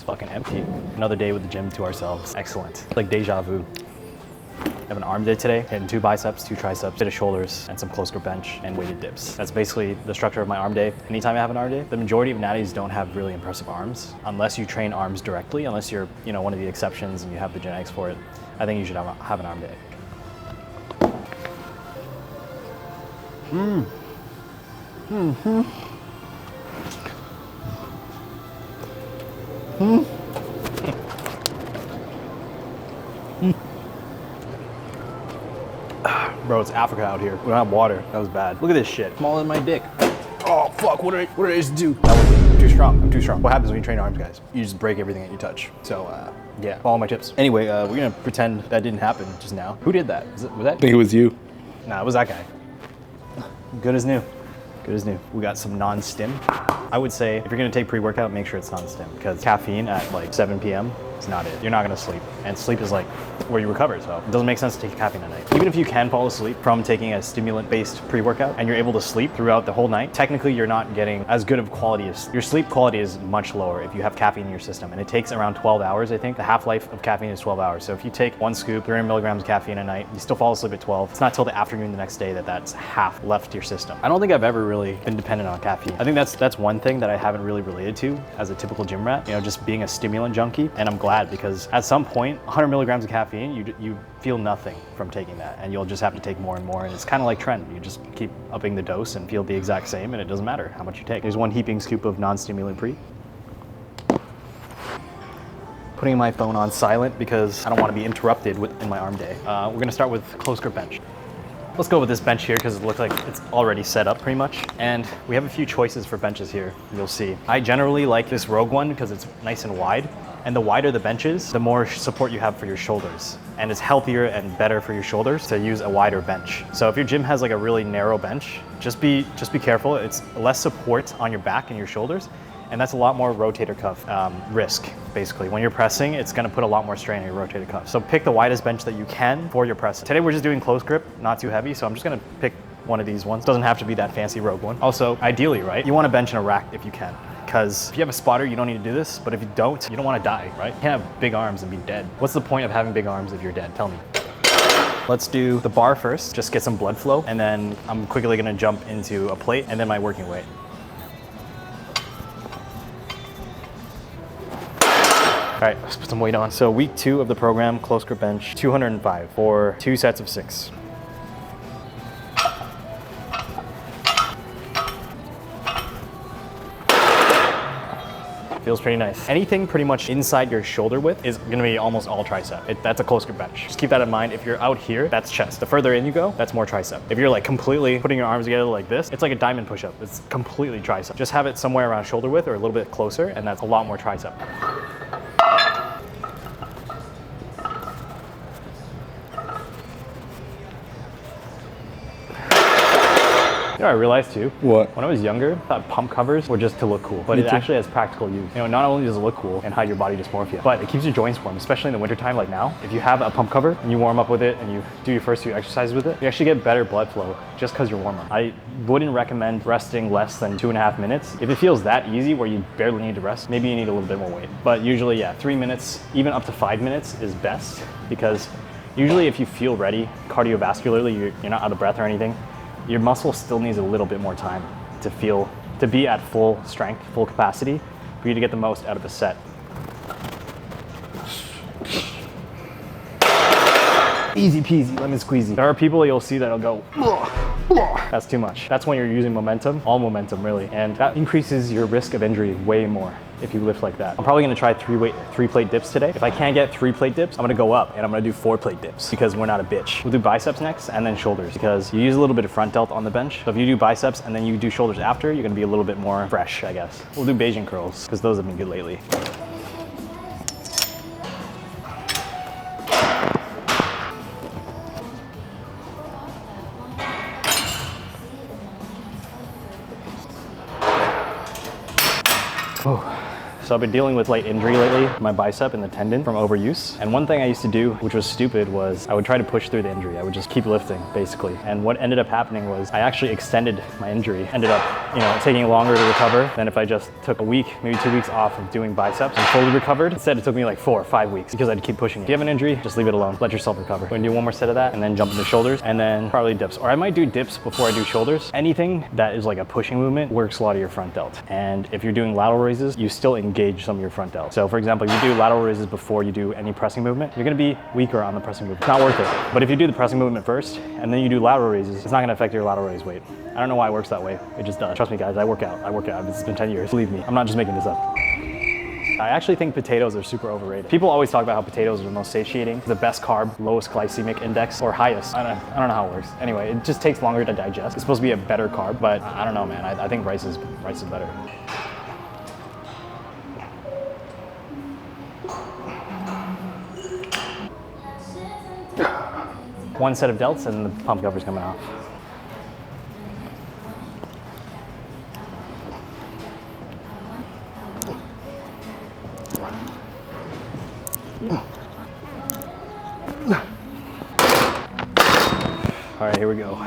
fucking empty. Another day with the gym to ourselves. Excellent. Like deja vu. I have an arm day today, hitting 2 biceps, 2 triceps, bit of shoulders, and some close grip bench and weighted dips. That's basically the structure of my arm day. Anytime I have an arm day, the majority of natties don't have really impressive arms, unless you train arms directly, unless you're, one of the exceptions and you have the genetics for it. I think you should have an arm day. Bro, it's Africa out here. We don't have water. That was bad. Look at this shit. Smaller than my dick. Oh, fuck. What did I just do? I'm too strong. I'm too strong. What happens when you train arms, guys? You just break everything that you touch. So, yeah, follow my tips. Anyway, we're gonna pretend that didn't happen just now. Who did that? Was that? I think it was you. Nah, it was that guy. Good as new. Good as new. We got some non-stim. I would say if you're gonna take pre-workout, make sure it's non-stim, because caffeine at like 7 p.m. is not it. You're not gonna sleep, and sleep is like where you recover, so it doesn't make sense to take caffeine at night. Even if you can fall asleep from taking a stimulant-based pre-workout and you're able to sleep throughout the whole night, technically you're not getting as good of quality as, your sleep quality is much lower if you have caffeine in your system, and it takes around 12 hours, I think. The half-life of caffeine is 12 hours, so if you take 1 scoop, 300 milligrams of caffeine a night, you still fall asleep at 12. It's not till the afternoon the next day that that's half left to your system. I don't think I've ever really been dependent on caffeine. I think that's one thing that I haven't really related to as a typical gym rat, just being a stimulant junkie, and I'm glad, because at some point, 100 milligrams of caffeine, you feel nothing from taking that, and you'll just have to take more and more, and it's kind of like trend. You just keep upping the dose and feel the exact same, and it doesn't matter how much you take. There's 1 heaping scoop of non-stimulant pre. Putting my phone on silent because I don't want to be interrupted in my arm day. We're gonna start with close grip bench. Let's go with this bench here because it looks like it's already set up pretty much. And we have a few choices for benches here, you'll see. I generally like this Rogue one because it's nice and wide. And the wider the benches, the more support you have for your shoulders. And it's healthier and better for your shoulders to use a wider bench. So if your gym has like a really narrow bench, just be careful. It's less support on your back and your shoulders. And that's a lot more rotator cuff risk, basically. When you're pressing, it's gonna put a lot more strain on your rotator cuff. So pick the widest bench that you can for your press. Today we're just doing close grip, not too heavy, so I'm just gonna pick one of these ones. Doesn't have to be that fancy Rogue one. Also, ideally, right, you wanna bench in a rack if you can. Because if you have a spotter, you don't need to do this, but if you don't wanna die, right? You can't have big arms and be dead. What's the point of having big arms if you're dead? Tell me. Let's do the bar first, just get some blood flow, and then I'm quickly gonna jump into a plate and then my working weight. All right, let's put some weight on. So week 2 of the program, close grip bench, 205 for 2 sets of 6. Feels pretty nice. Anything pretty much inside your shoulder width is gonna be almost all tricep. That's a close grip bench. Just keep that in mind. If you're out here, that's chest. The further in you go, that's more tricep. If you're like completely putting your arms together like this, it's like a diamond push-up. It's completely tricep. Just have it somewhere around shoulder width or a little bit closer, and that's a lot more tricep. You know what I realized too? What? When I was younger, I thought pump covers were just to look cool, but it actually has practical use. Not only does it look cool and hide your body dysmorphia, but it keeps your joints warm, especially in the wintertime like now. If you have a pump cover and you warm up with it and you do your first few exercises with it, you actually get better blood flow just because you're warmer. I wouldn't recommend resting less than 2.5 minutes. If it feels that easy where you barely need to rest, maybe you need a little bit more weight. But usually, yeah, 3 minutes, even up to 5 minutes is best, because usually if you feel ready cardiovascularly, you're not out of breath or anything, your muscle still needs a little bit more time to be at full strength, full capacity, for you to get the most out of a set. Easy peasy, lemon squeezy. There are people you'll see that'll go, that's too much. That's when you're using momentum, all momentum really, and that increases your risk of injury way more if you lift like that. I'm probably gonna try 3 plate dips today. If I can't get 3 plate dips, I'm gonna go up and I'm gonna do 4 plate dips because we're not a bitch. We'll do biceps next and then shoulders, because you use a little bit of front delt on the bench. So if you do biceps and then you do shoulders after, you're gonna be a little bit more fresh, I guess. We'll do Bayesian curls because those have been good lately. Oh, So I've been dealing with light injury lately, my bicep and the tendon from overuse. And one thing I used to do, which was stupid, was I would try to push through the injury. I would just keep lifting, basically. And what ended up happening was I actually extended my injury. Ended up, taking longer to recover than if I just took a week, maybe 2 weeks off of doing biceps and fully recovered. Instead, it took me like 4 or 5 weeks because I had to keep pushing it. If you have an injury, just leave it alone. Let yourself recover. We're gonna do one more set of that and then jump into shoulders and then probably dips. Or I might do dips before I do shoulders. Anything that is like a pushing movement works a lot of your front delt. And if you're doing lateral raises, you still engage some of your front delt. So for example, if you do lateral raises before you do any pressing movement, you're gonna be weaker on the pressing movement. It's not worth it. But if you do the pressing movement first and then you do lateral raises, it's not gonna affect your lateral raise weight. I don't know why it works that way. It just does. Trust me guys, I work out. It's been 10 years. Believe me, I'm not just making this up. I actually think potatoes are super overrated. People always talk about how potatoes are the most satiating, the best carb, lowest glycemic index, or highest. I don't know how it works. Anyway, it just takes longer to digest. It's supposed to be a better carb, but I don't know, man. I think rice is better. One set of delts and the pump cover's coming off. All right, here we go.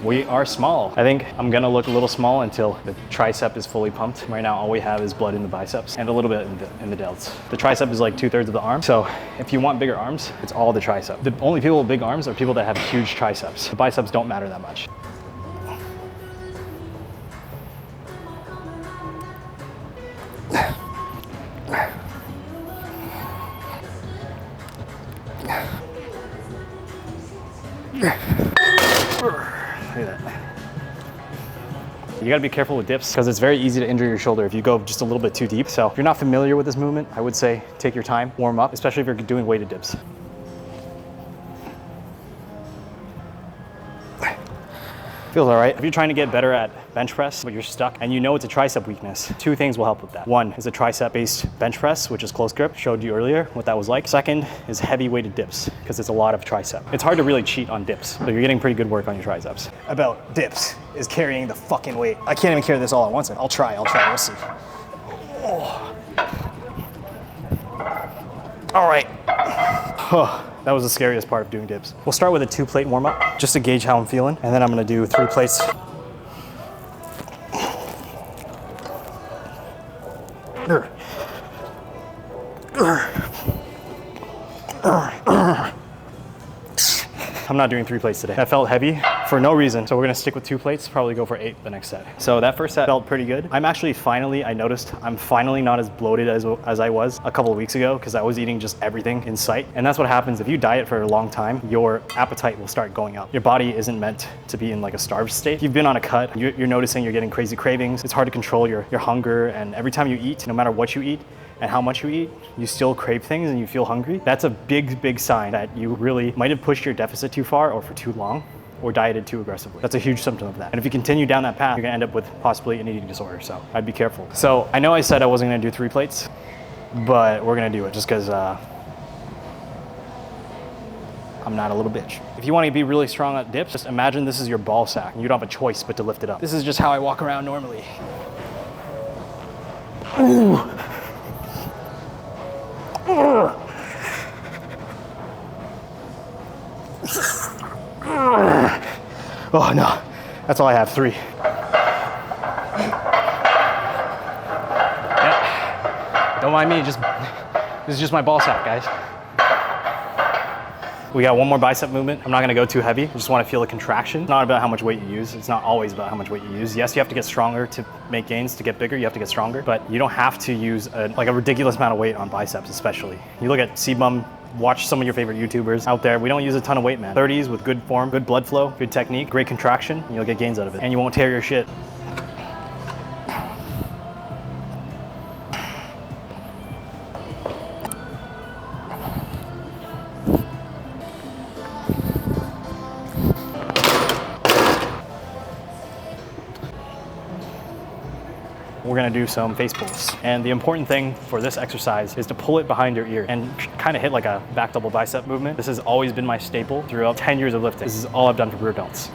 We are small. I think I'm gonna look a little small until the tricep is fully pumped. Right now, all we have is blood in the biceps and a little bit in the delts. The tricep is like 2/3 of the arm. So if you want bigger arms, it's all the tricep. The only people with big arms are people that have huge triceps. The biceps don't matter that much. Look at that. You gotta be careful with dips because it's very easy to injure your shoulder if you go just a little bit too deep. So if you're not familiar with this movement, I would say take your time, warm up, especially if you're doing weighted dips. Feels all right. If you're trying to get better at bench press, but you're stuck and you know it's a tricep weakness, 2 things will help with that. One is a tricep-based bench press, which is close grip. Showed you earlier what that was like. Second is heavy weighted dips, because it's a lot of tricep. It's hard to really cheat on dips, so you're getting pretty good work on your triceps. About dips is carrying the fucking weight. I can't even carry this all at once. I'll try, we'll see. Oh. All right. Oh. That was the scariest part of doing dips. We'll start with a 2-plate warm-up, just to gauge how I'm feeling, and then I'm gonna do 3 plates. I'm not doing 3 plates today. That felt heavy for no reason, so we're gonna stick with 2 plates, probably go for 8 the next set. So that first set felt pretty good. I noticed I'm finally not as bloated as I was a couple of weeks ago because I was eating just everything in sight. And that's what happens if you diet for a long time, your appetite will start going up. Your body isn't meant to be in like a starved state. If you've been on a cut, you're noticing you're getting crazy cravings. It's hard to control your hunger, and every time you eat, no matter what you eat, and how much you eat, you still crave things and you feel hungry. That's a big sign that you really might have pushed your deficit too far or for too long, or dieted too aggressively. That's a huge symptom of that. And if you continue down that path, you're gonna end up with possibly an eating disorder, so I'd be careful. So I know I said I wasn't gonna do 3 plates, but we're gonna do it just because I'm not a little bitch. If you wanna be really strong at dips, just imagine this is your ball sack and you don't have a choice but to lift it up. This is just how I walk around normally. Ooh. Oh no, that's all I have, 3. Yeah. Don't mind me, this is just my ball sack, guys. We got one more bicep movement. I'm not gonna go too heavy. I just wanna feel a contraction. It's not about how much weight you use. It's not always about how much weight you use. Yes, you have to get stronger to make gains. To get bigger, you have to get stronger, but you don't have to use a ridiculous amount of weight on biceps, especially. You look at CBum, watch some of your favorite YouTubers out there. We don't use a ton of weight, man. 30s with good form, good blood flow, good technique, great contraction, and you'll get gains out of it. And you won't tear your shit. We're gonna do some face pulls. And the important thing for this exercise is to pull it behind your ear and kind of hit like a back double bicep movement. This has always been my staple throughout 10 years of lifting. This is all I've done for rear delts.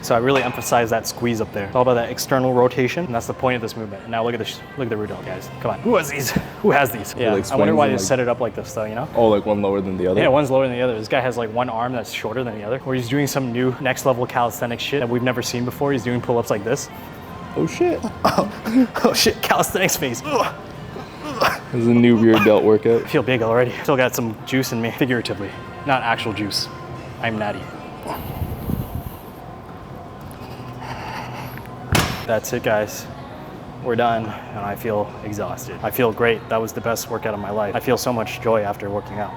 So I really emphasize that squeeze up there. It's all about that external rotation, and that's the point of this movement. And now look at the Rudel, guys. Come on. Who has these? Who has these? Yeah, like I wonder why they swings and, set it up like this though, you know? Oh, like one lower than the other? Yeah, one's lower than the other. This guy has like one arm that's shorter than the other. Or he's doing some new next level calisthenics shit that we've never seen before. He's doing pull-ups like this. Oh shit. Oh shit, calisthenics face. Ugh. This is a new rear delt workout. I feel big already. Still got some juice in me, figuratively. Not actual juice. I'm natty. That's it, guys. We're done, and I feel exhausted. I feel great. That was the best workout of my life. I feel so much joy after working out.